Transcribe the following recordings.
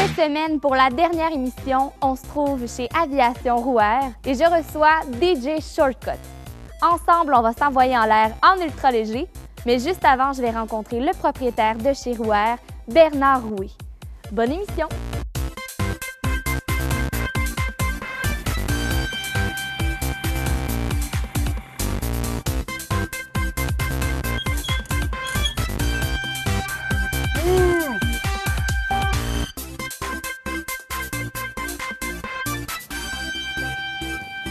Cette semaine, pour la dernière émission, on se trouve chez Aviation Rouerre et je reçois DJ Shortcut. Ensemble, on va s'envoyer en l'air en ultra-léger, mais juste avant, je vais rencontrer le propriétaire de chez Rouerre, Bernard Roué. Bonne émission!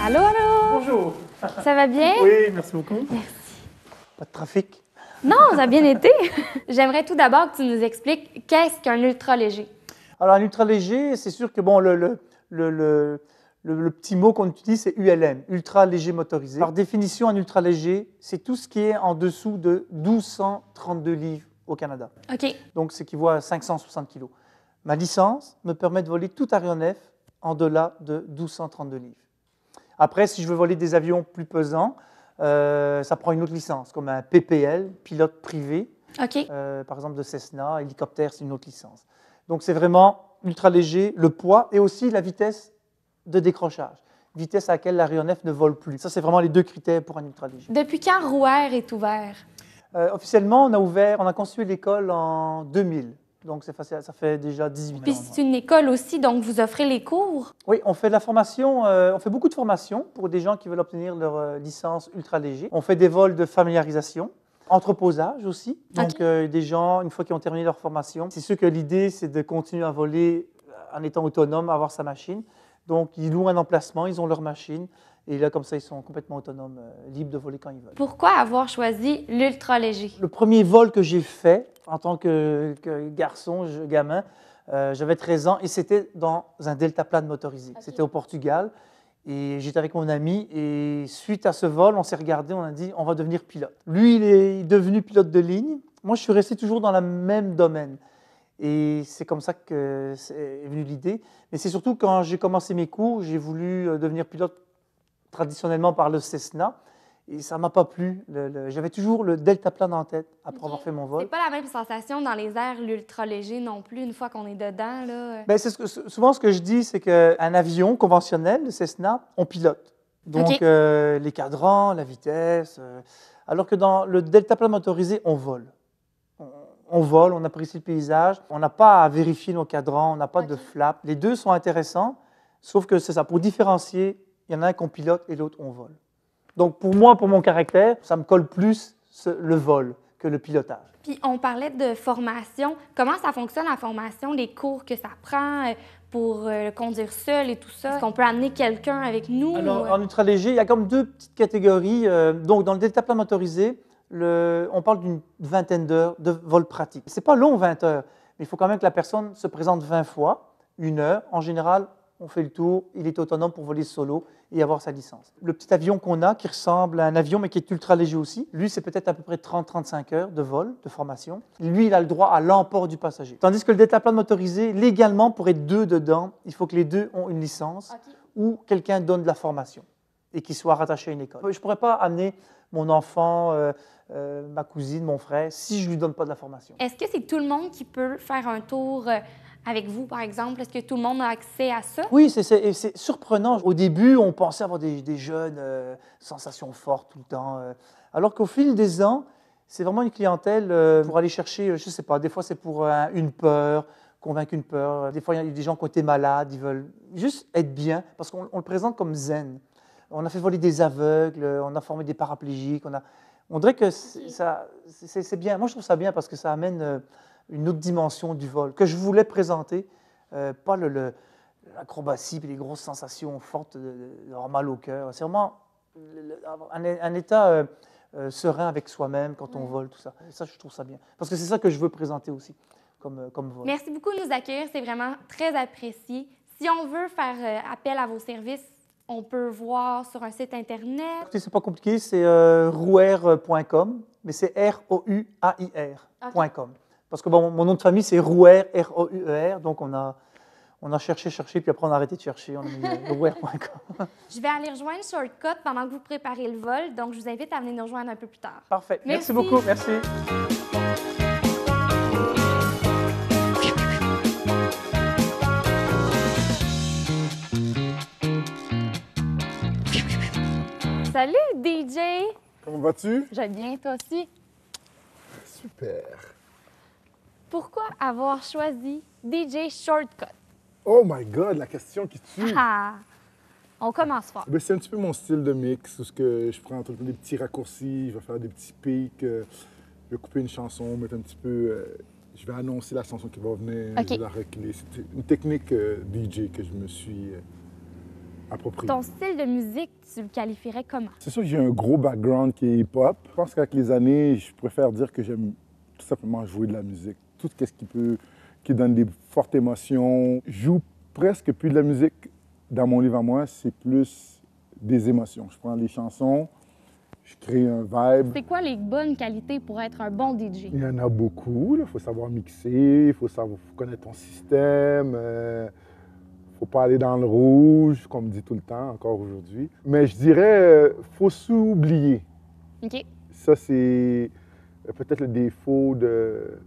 Allô, allô! Bonjour! Ça va bien? Oui, merci beaucoup. Merci. Pas de trafic? Non, ça a bien été. J'aimerais tout d'abord que tu nous expliques qu'est-ce qu'un ultra-léger. Alors, un ultra-léger, c'est sûr que bon, le petit mot qu'on utilise, c'est ULM, ultra-léger motorisé. Par définition, un ultra-léger, c'est tout ce qui est en dessous de 1232 livres au Canada. OK. Donc, ce qui vaut à 560 kg. Ma licence me permet de voler tout aéronef en delà de 1232 livres. Après, si je veux voler des avions plus pesants, ça prend une autre licence, comme un PPL, pilote privé, OK. par exemple de Cessna, hélicoptère, c'est une autre licence. Donc c'est vraiment ultra léger, le poids et aussi la vitesse de décrochage, vitesse à laquelle l'aéronef ne vole plus. Ça, c'est vraiment les deux critères pour un ultra léger. Depuis quand Rouerre est ouvert? Officiellement, on a construit l'école en 2000. Donc, ça fait déjà 18 ans. Puis c'est une école aussi, donc vous offrez les cours? Oui, on fait de la formation, on fait beaucoup de formations pour des gens qui veulent obtenir leur licence ultra léger. On fait des vols de familiarisation, entreposage aussi. Donc, des gens, une fois qu'ils ont terminé leur formation, c'est sûr que l'idée, c'est de continuer à voler en étant autonome, avoir sa machine. Donc, ils louent un emplacement, ils ont leur machine. Et là, comme ça, ils sont complètement autonomes, libres de voler quand ils veulent. Pourquoi avoir choisi l'ultra-léger? Le premier vol que j'ai fait en tant que garçon, gamin, j'avais 13 ans et c'était dans un deltaplane motorisé. Okay. C'était au Portugal et j'étais avec mon ami et suite à ce vol, on s'est regardé, on a dit on va devenir pilote. Lui, il est devenu pilote de ligne. Moi, je suis resté toujours dans le même domaine. Et c'est comme ça que est venue l'idée. Mais c'est surtout quand j'ai commencé mes cours, j'ai voulu devenir pilote traditionnellement par le Cessna. Et ça ne m'a pas plu. J'avais toujours le deltaplane en tête après avoir fait mon vol. C'est pas la même sensation dans les airs, l'ultra-léger non plus, une fois qu'on est dedans, là. Bien, souvent, ce que je dis, c'est qu'un avion conventionnel, le Cessna, on pilote. Donc, les cadrans, la vitesse. Alors que dans le deltaplane motorisé, on vole. On vole, on apprécie le paysage. On n'a pas à vérifier nos cadrans, on n'a pas de flap. Les deux sont intéressants, sauf que c'est ça. Pour différencier, il y en a un qu'on pilote et l'autre, on vole. Donc, pour moi, pour mon caractère, ça me colle plus le vol que le pilotage. Puis, on parlait de formation. Comment ça fonctionne, la formation, les cours que ça prend pour conduire seul et tout ça? Est-ce qu'on peut amener quelqu'un avec nous? Alors, en ultra-léger, il y a comme deux petites catégories. Donc, dans le deltaplane motorisé, on parle d'une vingtaine d'heures de vol pratique. Ce n'est pas long, 20 heures, mais il faut quand même que la personne se présente 20 fois, 1 heure. En général, on fait le tour, il est autonome pour voler solo et avoir sa licence. Le petit avion qu'on a, qui ressemble à un avion, mais qui est ultra léger aussi, lui, c'est peut-être à peu près 30-35 heures de vol, de formation. Lui, il a le droit à l'emport du passager. Tandis que le deltaplane motorisé, légalement, pour être deux dedans, il faut que les deux ont une licence ou quelqu'un donne de la formation et qu'il soit rattaché à une école. Je ne pourrais pas amener mon enfant, ma cousine, mon frère, si je ne lui donne pas de la formation. Est-ce que c'est tout le monde qui peut faire un tour avec vous, par exemple? Est-ce que tout le monde a accès à ça? Oui, c'est surprenant. Au début, on pensait avoir des jeunes, sensations fortes tout le temps. Alors qu'au fil des ans, c'est vraiment une clientèle pour aller chercher, je ne sais pas, des fois c'est pour une peur, convaincre une peur. Des fois, il y a des gens qui ont été malades, ils veulent juste être bien, parce qu'on le présente comme zen. On a fait voler des aveugles, on a formé des paraplégiques. On dirait que c'est bien. Moi, je trouve ça bien parce que ça amène une autre dimension du vol que je voulais présenter, pas l'acrobatie et les grosses sensations fortes d'avoir mal au cœur. C'est vraiment un état serein avec soi-même quand on vole, tout ça. Et ça, je trouve ça bien. Parce que c'est ça que je veux présenter aussi comme vol. Merci beaucoup de nous accueillir. C'est vraiment très apprécié. Si on veut faire appel à vos services, on peut voir sur un site Internet. Écoutez, c'est pas compliqué, c'est rouerre.com, mais c'est ROUAIR.com. Parce que bon, mon nom de famille, c'est Rouerre, R-O-U-E-R, donc on a cherché, puis après on a arrêté de chercher, on a mis rouerre.com. Je vais aller rejoindre Shortcut pendant que vous préparez le vol, donc je vous invite à venir nous rejoindre un peu plus tard. Parfait. Merci beaucoup. Merci. DJ, Comment vas-tu? je vais bien, toi aussi. Super. Pourquoi avoir choisi DJ Shortcut? Oh my God, la question qui tue. Ah! On commence fort. Ben, c'est un petit peu mon style de mix, où ce que je prends tout le temps des petits raccourcis, je vais faire des petits pics, je vais couper une chanson, mettre un petit peu... je vais annoncer la chanson qui va venir, OK. je vais la reculer. C'est une technique DJ que je me suis appropriée. Ton style de musique, tu le qualifierais comment? C'est sûr que j'ai un gros background qui est hip-hop. Je pense qu'avec les années, je préfère dire que j'aime tout simplement jouer de la musique. Tout ce qui donne des fortes émotions. Je joue presque plus de la musique dans mon livre à moi, c'est plus des émotions. Je prends les chansons, je crée un vibe. C'est quoi les bonnes qualités pour être un bon DJ? Il y en a beaucoup. Il faut savoir mixer, il faut connaître ton système. Faut pas aller dans le rouge, comme on me dit tout le temps, encore aujourd'hui. Mais je dirais, faut s'oublier. OK. Ça, c'est peut-être le défaut de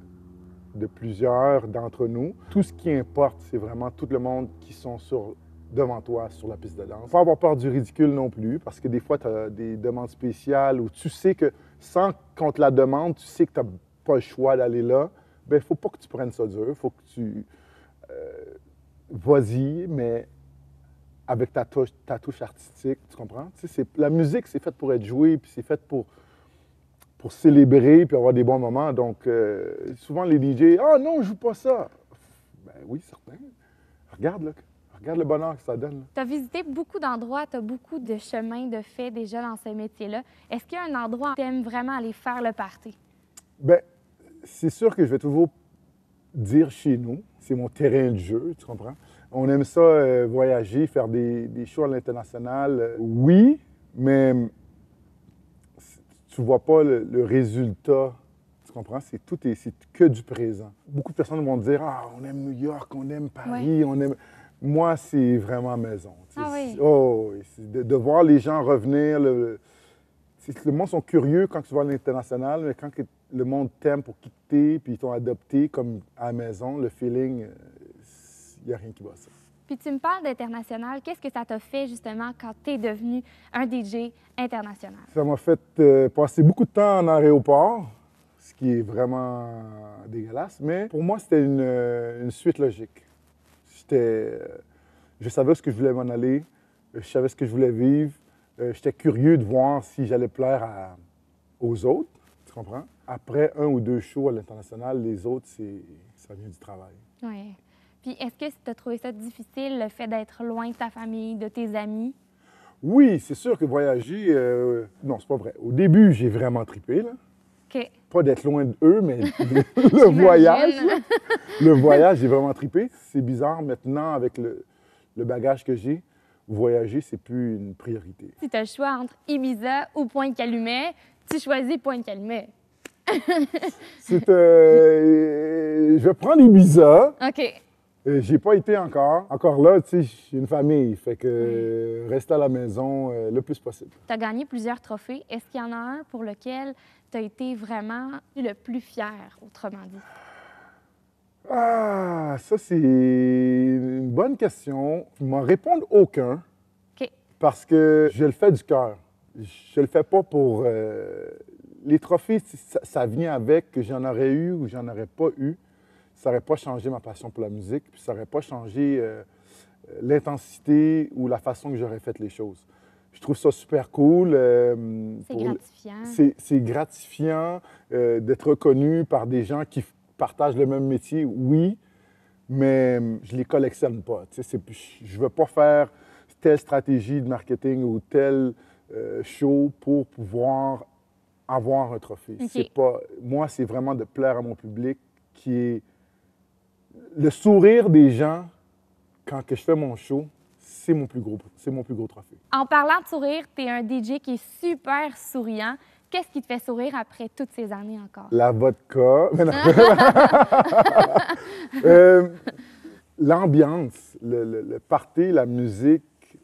plusieurs d'entre nous. Tout ce qui importe, c'est vraiment tout le monde qui sont devant toi sur la piste de danse. Faut pas avoir peur du ridicule non plus, parce que des fois, tu as des demandes spéciales où tu sais que, sans qu'on te la demande, tu sais que tu n'as pas le choix d'aller là. Bien, il faut pas que tu prennes ça dur. Il faut que tu... vas-y, mais avec ta touche artistique, tu comprends? Tu sais, la musique, c'est fait pour être jouée, puis c'est fait pour célébrer, puis avoir des bons moments. Donc, souvent, les DJ, « Ah non, je joue pas ça! » Ben oui, certain. Regarde, là. Regarde le bonheur que ça donne. Tu as visité beaucoup d'endroits, tu as beaucoup de chemins de fait déjà dans ce métier-là. Est-ce qu'il y a un endroit où tu aimes vraiment aller faire le party? Bien, c'est sûr que je vais toujours dire chez nous. C'est mon terrain de jeu, tu comprends? On aime ça, voyager, faire des shows à l'international. Oui, mais tu vois pas le résultat. Tu comprends? C'est que du présent. Beaucoup de personnes vont dire « Ah, on aime New York, on aime Paris, on aime... » Moi, c'est vraiment maison. Ah oui? Oh, de voir les gens revenir. Le monde sont curieux quand tu vas à l'international, mais quand le monde t'aime pour quitter, puis ils t'ont adopté comme à la maison, le feeling, il n'y a rien qui bat ça. Puis tu me parles d'international. Qu'est-ce que ça t'a fait justement quand tu es devenu un DJ international? Ça m'a fait passer beaucoup de temps en aéroport, ce qui est vraiment dégueulasse, mais pour moi, c'était une suite logique. Je savais où ce que je voulais m'en aller, je savais ce que je voulais vivre, j'étais curieux de voir si j'allais plaire aux autres, tu comprends? Après 1 ou 2 shows à l'international, les autres, ça vient du travail. Oui. Puis est-ce que tu as trouvé ça difficile, le fait d'être loin de ta famille, de tes amis? Oui, c'est sûr que voyager, non, c'est pas vrai. Au début, j'ai vraiment trippé, là. OK. Pas d'être loin d'eux, mais le voyage. Le voyage, j'ai vraiment trippé. C'est bizarre maintenant, avec le bagage que j'ai, voyager, c'est plus une priorité. Si tu as le choix entre Ibiza ou Pointe-Calumet, tu choisis Pointe-Calumet. Je vais prendre Ibiza. OK. J'ai pas été encore. Encore là, tu sais, j'ai une famille, fait que rester à la maison le plus possible. Tu as gagné plusieurs trophées. Est-ce qu'il y en a un pour lequel tu as été vraiment le plus fier, autrement dit? Ah, ça, c'est une bonne question. Je m'en réponds aucun. OK. Parce que je le fais du cœur. Je le fais pas pour... Les trophées, ça vient avec, que j'en aurais eu ou j'en aurais pas eu. Ça n'aurait pas changé ma passion pour la musique, puis ça n'aurait pas changé l'intensité ou la façon que j'aurais fait les choses. Je trouve ça super cool. C'est gratifiant. C'est gratifiant d'être reconnu par des gens qui partagent le même métier, oui, mais je les collectionne pas. Je ne veux pas faire telle stratégie de marketing ou tel show pour pouvoir avoir un trophée. Okay. Moi, c'est vraiment de plaire à mon public qui est... Le sourire des gens quand que je fais mon show, c'est mon plus gros trophée. En parlant de sourire, tu es un DJ qui est super souriant. Qu'est-ce qui te fait sourire après toutes ces années encore? La vodka. L'ambiance, le party, la musique,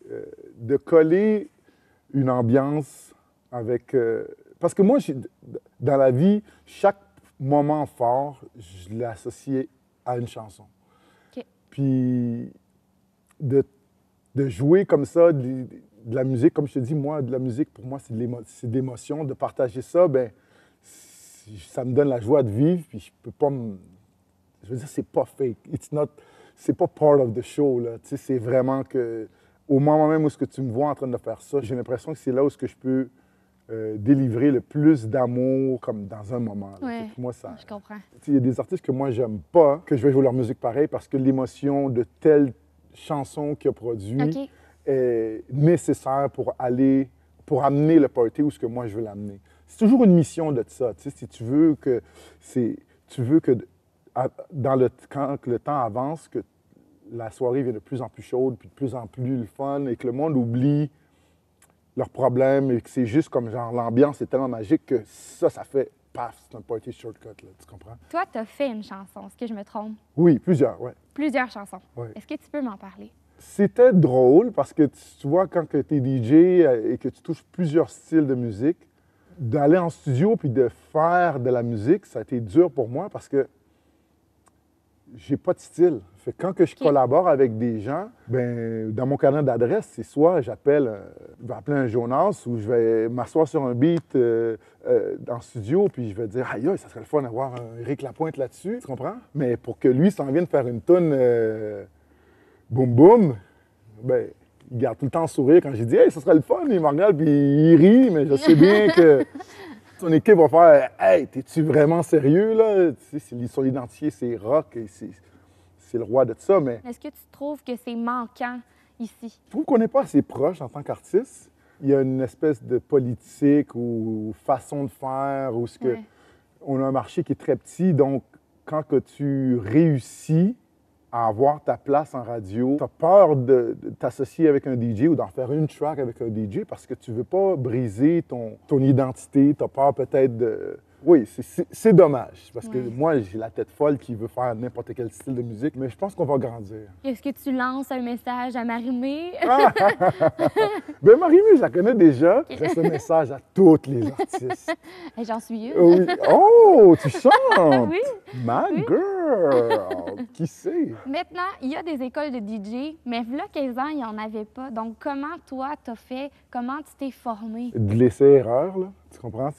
de coller une ambiance avec... parce que moi, dans la vie, chaque moment fort, je l'ai associé à une chanson. Okay. Puis de jouer comme ça, de la musique, comme je te dis, moi, de la musique, pour moi, c'est de l'émotion. De partager ça, ben, ça me donne la joie de vivre, puis je peux pas me... Je veux dire, c'est pas fake. C'est pas part of the show, là. Tu sais, c'est vraiment que... Au moment même où ce que tu me vois en train de faire ça, j'ai l'impression que c'est là où ce que je peux délivrer le plus d'amour, comme dans un moment. Ouais, moi, ça... je comprends. Il y a des artistes que moi, j'aime pas, que je vais jouer leur musique pareil, parce que l'émotion de telle chanson qu'il a produit OK. est nécessaire pour amener le party où ce que moi, je veux l'amener. C'est toujours une mission de ça. Tu sais, si tu veux que... quand le temps avance, que la soirée vient de plus en plus chaude, puis de plus en plus le fun, et que le monde oublie leurs problèmes, et que c'est juste comme genre l'ambiance est tellement magique que ça fait paf, c'est un party shortcut, là, tu comprends? Toi, tu as fait une chanson, est-ce que je me trompe? Oui, plusieurs, oui. Plusieurs chansons. Ouais. Est-ce que tu peux m'en parler? C'était drôle parce que tu vois, quand tu es DJ et que tu touches plusieurs styles de musique, d'aller en studio puis de faire de la musique, ça a été dur pour moi parce que j'ai pas de style. Fait que quand que je collabore avec des gens, ben dans mon carnet d'adresse, c'est soit je vais appeler un Jonas ou je vais m'asseoir sur un beat en studio puis je vais dire aïe, ça serait le fun d'avoir un Éric Lapointe là-dessus, tu comprends? Mais pour que lui s'en vienne faire une toune boum boum, ben il garde tout le temps le sourire quand j'ai dit hey, ça serait le fun, il me regarde puis il rit, mais je sais bien que son équipe va faire hey, t'es-tu vraiment sérieux là? Tu sais, son identité, c'est rock et c'est le roi de ça, mais... Est-ce que tu trouves que c'est manquant ici? Je trouve qu'on n'est pas assez proche en tant qu'artiste. Il y a une espèce de politique ou façon de faire où on a un marché qui est très petit, donc quand que tu réussis à avoir ta place en radio, tu as peur de t'associer avec un DJ ou d'en faire une track avec un DJ parce que tu veux pas briser ton identité, tu as peur peut-être de... Oui, c'est dommage, parce que moi, j'ai la tête folle qui veut faire n'importe quel style de musique, mais je pense qu'on va grandir. Est-ce que tu lances un message à Marie-Mé? Bien, Marie-Mé, je la connais déjà. Je laisse un message à tous les artistes. J'en suis une. Oui. Oh, tu chantes! Oui. My girl! Qui sait? Maintenant, il y a des écoles de DJ, mais il y a 15 ans, il n'y en avait pas. Donc, comment toi, t'as fait? Comment tu t'es formé? De l'essai-erreur, là. Tu comprends?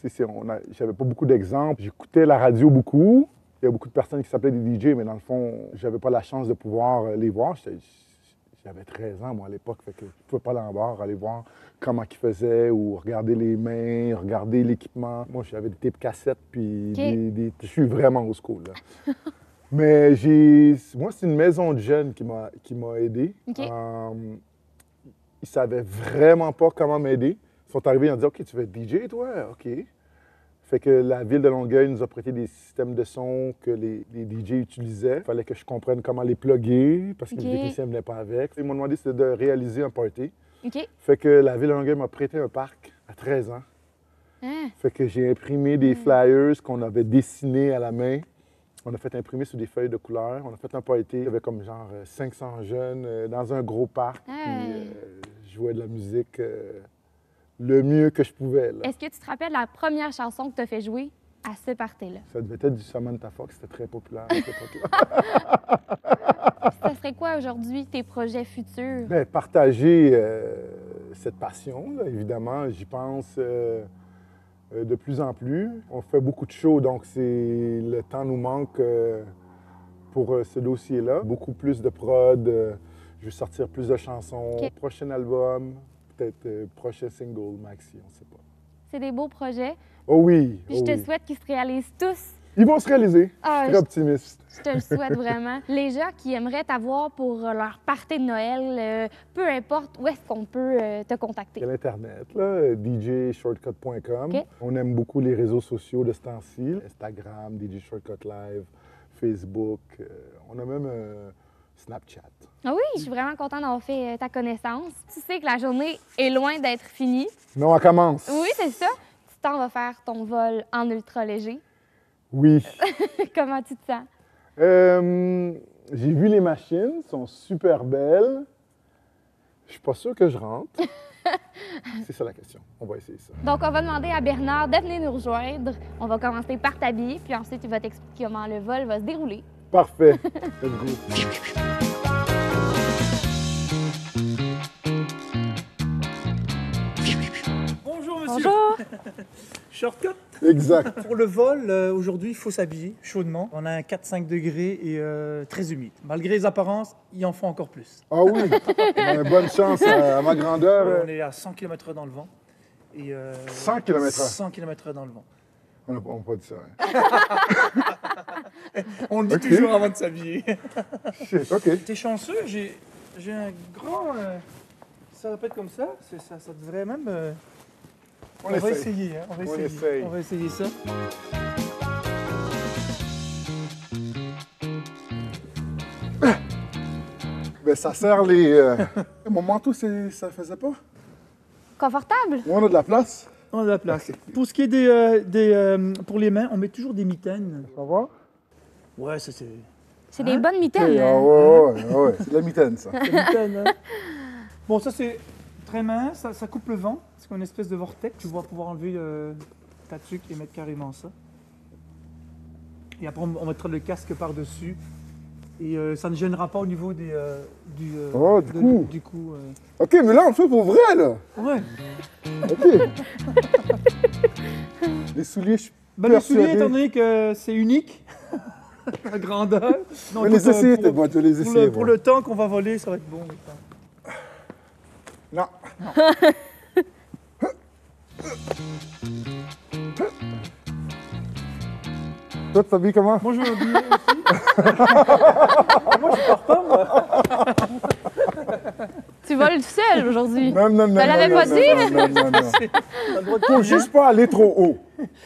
J'avais pas beaucoup d'exemples. J'écoutais la radio beaucoup. Il y a beaucoup de personnes qui s'appelaient des DJ, mais dans le fond, j'avais pas la chance de pouvoir les voir. J'avais 13 ans, moi, à l'époque, fait que je pouvais pas aller en bar, aller voir comment ils faisaient ou regarder les mains, regarder l'équipement. Moi, j'avais des tapes cassettes, puis je suis vraiment au school, là. Mais moi, c'est une maison de jeunes qui m'a aidé. Okay. Ils savaient vraiment pas comment m'aider. Ils sont arrivés et ont dit « OK, tu veux être DJ, toi? OK. » Fait que la Ville de Longueuil nous a prêté des systèmes de son que les DJ utilisaient. Il fallait que je comprenne comment les plugger parce que les techniciens ne venaient pas avec. Ils m'ont demandé de réaliser un party. Fait que la Ville de Longueuil m'a prêté un parc à 13 ans. Fait que j'ai imprimé des flyers qu'on avait dessinés à la main. On a fait imprimer sur des feuilles de couleur. On a fait un party. Il y avait comme genre 500 jeunes dans un gros parc. Puis je jouais de la musique le mieux que je pouvais. Est-ce que tu te rappelles la première chanson que tu as fait jouer à ce party-là? Ça devait être du Samantha Fox. C'était très populaire à cette époque-là. Ça serait quoi aujourd'hui tes projets futurs? Bien, partager cette passion, là, évidemment. J'y pense de plus en plus. On fait beaucoup de shows, donc le temps nous manque pour ce dossier-là. Beaucoup plus de prod. Je vais sortir plus de chansons. Prochain album, peut-être prochain single, maxi, on ne sait pas. C'est des beaux projets. Oh oui! Puis je te souhaite qu'ils se réalisent tous. Ils vont se réaliser. Je suis très optimiste. Je te le souhaite vraiment. Les gens qui aimeraient t'avoir pour leur party de Noël, peu importe, où est-ce qu'on peut te contacter? Il y a l'Internet, là, djshortcut.com. On aime beaucoup les réseaux sociaux de ce temps-ci. Instagram, DJ Shortcut Live, Facebook. On a même Snapchat. Ah oui, je suis vraiment contente d'avoir fait ta connaissance. Tu sais que la journée est loin d'être finie. Non, elle commence. Oui, c'est ça. Tu t'en vas faire ton vol en ultra léger. Oui. Comment tu te sens? J'ai vu les machines, elles sont super belles. Je suis pas sûr que je rentre. C'est ça la question. On va essayer ça. Donc, on va demander à Bernard de venir nous rejoindre. On va commencer par t'habiller, puis ensuite, il va t'expliquer comment le vol va se dérouler. Parfait. Let's go. Shortcut. Exact. Pour le vol, aujourd'hui, il faut s'habiller chaudement. On a un 4-5 degrés et très humide. Malgré les apparences, ils en font encore plus. Ah oui, bonne chance à ma grandeur. On est à 100 km/h dans le vent. Et, 100 km/h. 100 km/h dans le vent. On n'a pas dit ça. Hein. On le dit Ok. toujours avant de s'habiller. Shit, OK. T'es chanceux, j'ai un grand... ça va pas être comme ça. Ça devrait même... On va essaye. essayer. Hein, On essaye. On va essayer ça. Ben, ça sert les... Mon manteau, ça faisait pas? Confortable? On a de la place. On a de la place. Pour ce qui est pour les mains, on met toujours des mitaines. Ça va? Ouais, ça c'est... C'est des bonnes mitaines. Ah ouais. C'est de la mitaine, ça. des mitaines, hein. Bon, ça c'est très mince, ça coupe le vent. C'est comme une espèce de vortex. Tu vas pouvoir enlever ta tuque et mettre carrément ça. Et après, on mettra le casque par-dessus. Et ça ne gênera pas au niveau du coup. du cou. OK, mais là, on fait pour vrai, là. Ouais. OK. Les souliers, je suis Ben, le soulier, persuadé. étant donné que c'est unique, la grandeur. Je vais les essayer, tes boîtes, je vais les essayer. Pour le temps qu'on va voler, ça va être bon. le temps. Non. Toi, tu t'habilles comment? Moi, je vais m'habiller aussi. Moi, je pars pas, moi. Tu voles tout seul aujourd'hui. Non. Tu l'avais pas dit? Non. T'as le droit de Faut conduire. juste pas aller trop haut.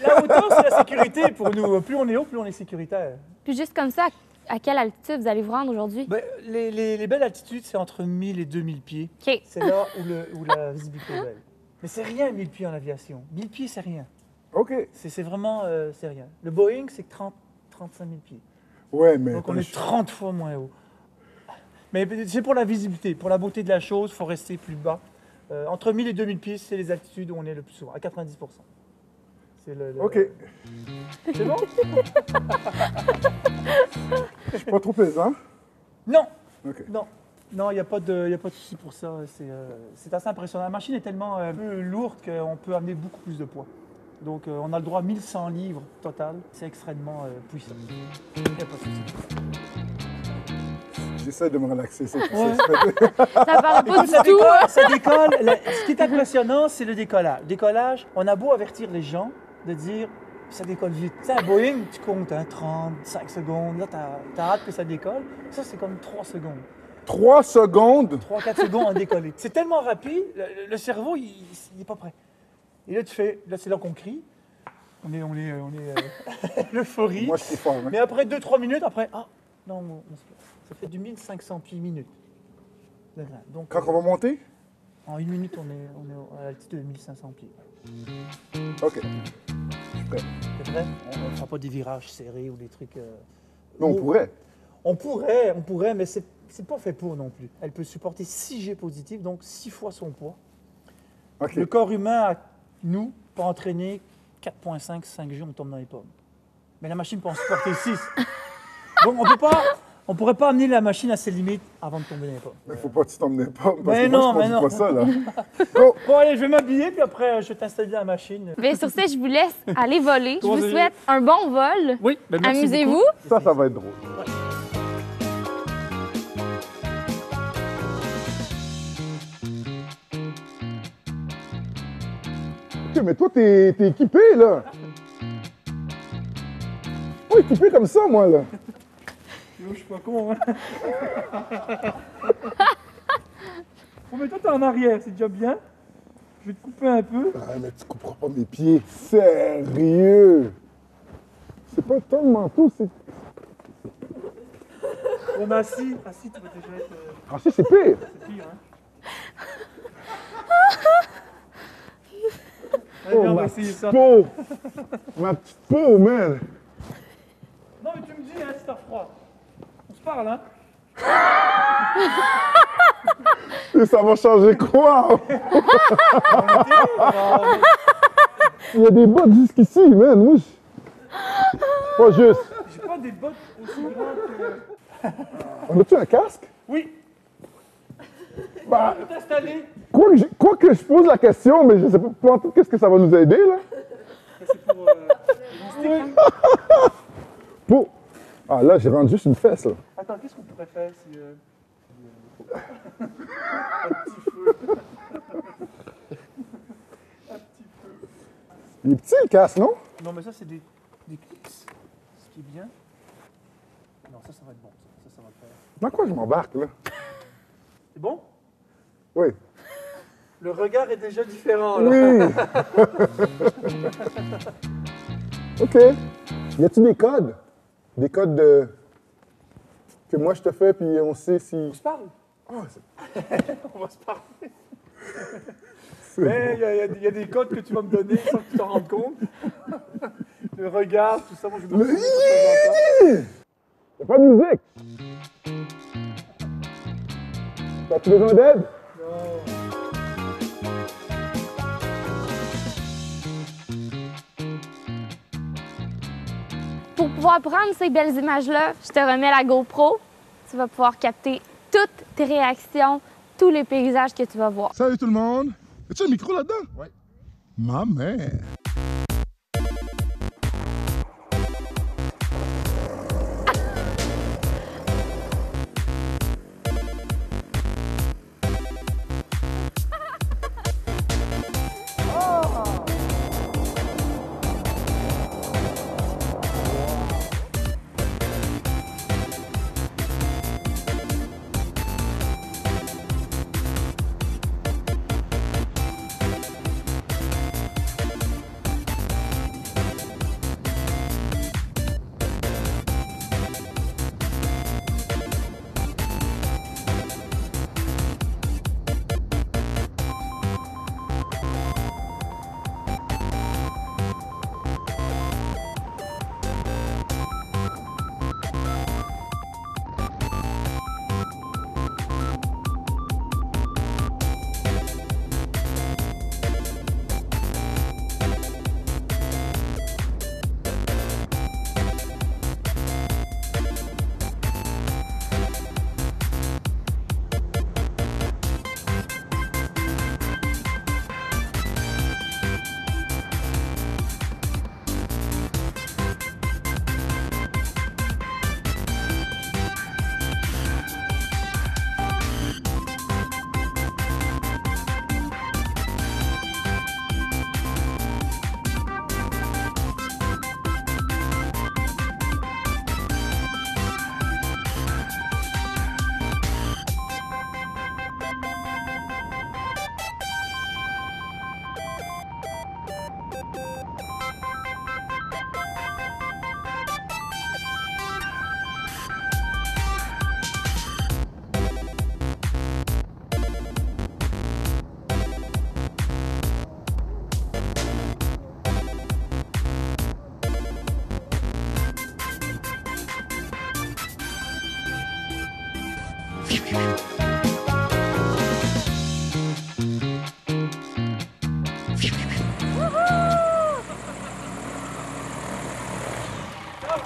La hauteur, c'est la sécurité pour nous. Plus on est haut, plus on est sécuritaire. Puis juste comme ça, à quelle altitude vous allez vous rendre aujourd'hui? Ben, les belles altitudes, c'est entre 1000 et 2000 pieds. OK. C'est là où la visibilité est belle. Mais c'est rien, 1000 pieds en aviation. 1000 pieds, c'est rien. OK. C'est vraiment, c'est rien. Le Boeing, c'est 35 000 pieds. Ouais, mais... Donc on est 30 fois moins haut. Mais c'est pour la visibilité, pour la beauté de la chose, il faut rester plus bas. Entre 1000 et 2000 pieds, c'est les altitudes où on est le plus souvent, à 90%. C'est le... OK. C'est bon? Je suis pas trop plaisant. Non, OK. non, il n'y a pas de souci pour ça. C'est assez impressionnant. La machine est tellement peu lourde qu'on peut amener beaucoup plus de poids. Donc on a le droit à 1100 livres total. C'est extrêmement puissant. Il n'y a pas de souci. J'essaie de me relaxer, c'est tout. Ouais. Ça parle pas Écoute, du ça tout. décolle, ça décolle. Ce qui est impressionnant, c'est le décollage. Décollage, on a beau avertir les gens de dire ça décolle vite. Tu sais, à Boeing, tu comptes 35 secondes. Là, t'as hâte que ça décolle. Ça, c'est comme 3 secondes. 3 secondes? 3-4 secondes à décoller. C'est tellement rapide, le cerveau, il n'est pas prêt. Et là, c'est là qu'on crie. On est l'euphorie. Moi, je suis fort. Hein. Mais après 2-3 minutes, après, non, ça fait du 1500 pieds minute. Donc, Quand on va monter? en 1 minute, on est à l'altitude de 1500 pieds. OK. Je suis prêt. C'est vrai? On ne fera pas des virages serrés ou des trucs... Mais on pourrait. On pourrait, mais c'est pas fait pour non plus. Elle peut supporter 6 G positifs, donc 6 fois son poids. OK. Le corps humain, nous, peut entraîner 4,5, 5 G, on tombe dans les pommes. Mais la machine peut en supporter 6. Donc on ne pourrait pas amener la machine à ses limites avant de tomber dans les pommes. Mais faut pas que tu t'emmenes pas. Parce Mais que moi, non, je mais non. pas ça, là. Go! Bon, allez, je vais m'habiller, puis après, je vais t'installer dans la machine. Mais sur ce, je vous laisse aller voler. Je Comment vous ça, souhaite un bon vol. Oui, ben merci Amusez-vous. Ça va être drôle. OK, mais toi, t'es équipé, là. Pas équipé comme ça, moi, là. Yo, je suis pas con, hein. Bon, mais toi, t'es en arrière, c'est déjà bien. Je vais te couper un peu. Ah, mais tu couperas pas mes pieds. Sérieux? C'est pas tant le manteau, c'est... On a assis, tu vas déjà être... Ah, si, c'est pire. c'est pire, hein. Oh, Allez, on va ma essayer petite ça. peau. Ma petite peau, man. Non, mais tu me dis, hein, si t'as froid. On se parle, hein. Et ça va changer quoi? Il y a des bottes jusqu'ici, man. Oui. Pas juste. J'ai pas des bottes aussi grandes que... On a-tu un casque? Oui. Bah, T'installer. quoi que je pose la question, mais je sais pas qu'est-ce que ça va nous aider, là. C'est pour... Pour... Ah, là, j'ai rendu juste une fesse, là. Attends, qu'est-ce qu'on pourrait faire si... Un petit feu. Un petit feu. Il est petit, le casque, non? Non, mais ça, c'est des clics. Ce qui est bien. Non, ça va être bon. Ça va le faire. Dans quoi je m'embarque, là? C'est bon? Oui. Le regard est déjà différent, là. Oui! OK. Y a-t-il des codes? Des codes que moi je te fais, puis on sait si... On se parle? Oh, On va se parler. Mais il y a des codes que tu vas me donner sans que tu t'en rendes compte. Le regard, tout ça, moi je dois... Y'a pas de musique! T'as-tu besoin d'aide? Non. Pour pouvoir prendre ces belles images-là, je te remets la GoPro. Tu vas pouvoir capter toutes tes réactions, tous les paysages que tu vas voir. Salut tout le monde! As-tu un micro là-dedans? Oui. Ma mère!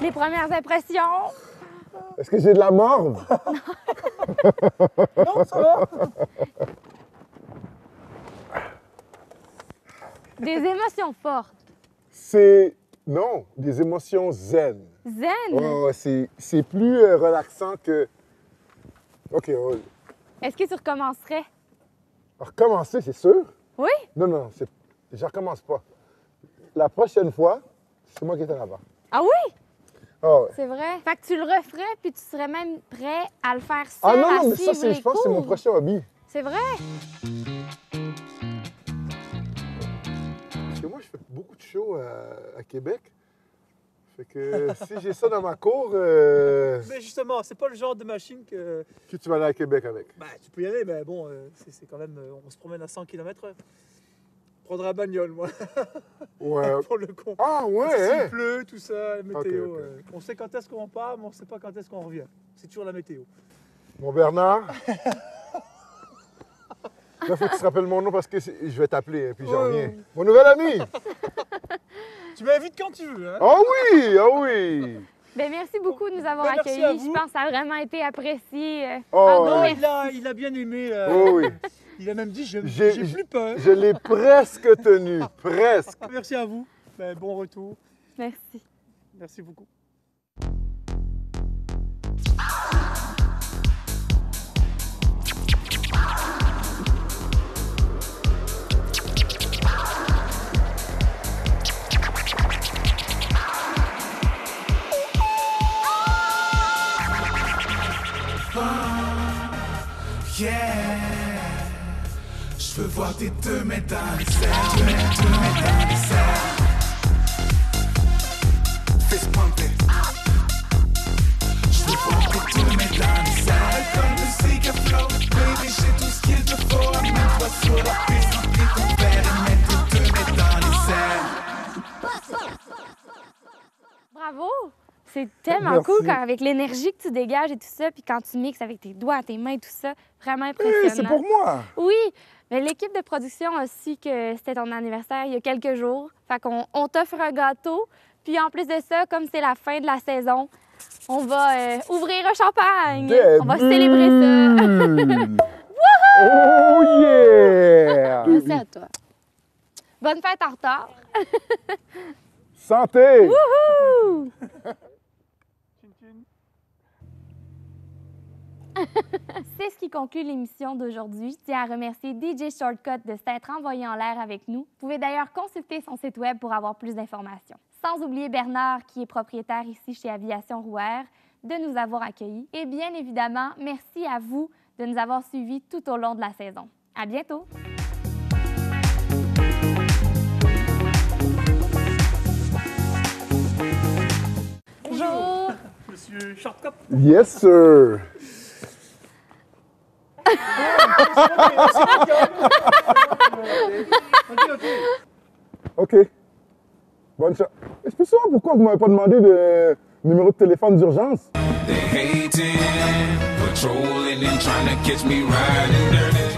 Les premières impressions. Est-ce que j'ai de la morve? Non, ça va. Des émotions fortes. C'est... Non, des émotions zen. Zen. Ouais, c'est plus relaxant que... OK, Est-ce que tu recommencerais? recommencer, c'est sûr? Oui? Non, je recommence pas. La prochaine fois, c'est moi qui étais là-bas. Ah oui? Ah ouais. C'est vrai. Fait que tu le referais, puis tu serais même prêt à le faire seul, Ah non, à mais ça, suivre les je pense que c'est mon cours. prochain hobby. C'est vrai? Parce que moi, je fais beaucoup de shows à Québec. Fait que si j'ai ça dans ma cour, Mais justement, c'est pas le genre de machine que... que tu vas aller à Québec avec. Bah, tu peux y aller, mais bon, c'est quand même... on se promène à 100 km/h. Prendre la bagnole, moi, Ouais. pour le con. Ah S'il ouais, hein? pleut, tout ça, la météo. Ok. On sait quand est-ce qu'on part, mais on sait pas quand est-ce qu'on revient. C'est toujours la météo. Mon Bernard. Là, faut que tu te rappelles mon nom parce que je vais t'appeler, hein, puis j'en Ouais. reviens. Mon nouvel ami! Tu m'invites quand tu veux, hein? Ah oui, ah oui! Ben, merci beaucoup de nous avoir Merci accueillis. à vous. Je pense que ça a vraiment été apprécié. Oh, gros, ouais. merci. Il a bien aimé. Oh oui. Il a même dit j'ai J'ai- plus peur. Je l'ai presque tenu, presque. Merci à vous. Ben, bon retour. Merci. Merci beaucoup. Yeah, je veux voir tes 2 mètres dans les airs, 2 mètres dans les airs. Fist pump it. Je veux voir tes 2 mètres dans les airs. Comme musique à flow, baby, j'ai tout ce qu'il te faut. Amène-toi sur la piste, remplis ton verre et mets tes 2 mètres dans les airs. Bravo! C'est tellement Merci. cool quand, avec l'énergie que tu dégages et tout ça, puis quand tu mixes avec tes doigts, tes mains, tout ça. Vraiment impressionnant. Oui, c'est pour moi. Oui, mais l'équipe de production a su que c'était ton anniversaire il y a quelques jours. Fait qu'on t'offre un gâteau. Puis en plus de ça, comme c'est la fin de la saison, on va ouvrir un champagne. On va célébrer ça. Oh yeah! Merci à toi. Bonne fête en retard. Santé! Wouhou! C'est ce qui conclut l'émission d'aujourd'hui. Je tiens à remercier DJ Shortcut de s'être envoyé en l'air avec nous. Vous pouvez d'ailleurs consulter son site web pour avoir plus d'informations. Sans oublier Bernard, qui est propriétaire ici chez Aviation Rouerre, de nous avoir accueillis. Et bien évidemment, merci à vous de nous avoir suivis tout au long de la saison. À bientôt! Bonjour! Monsieur Shortcut. Yes, sir! OK. Bonne chance. Je peux savoir pourquoi vous m'avez pas demandé de numéro de téléphone d'urgence? They hating, patrolling and trying to catch me riding dirty.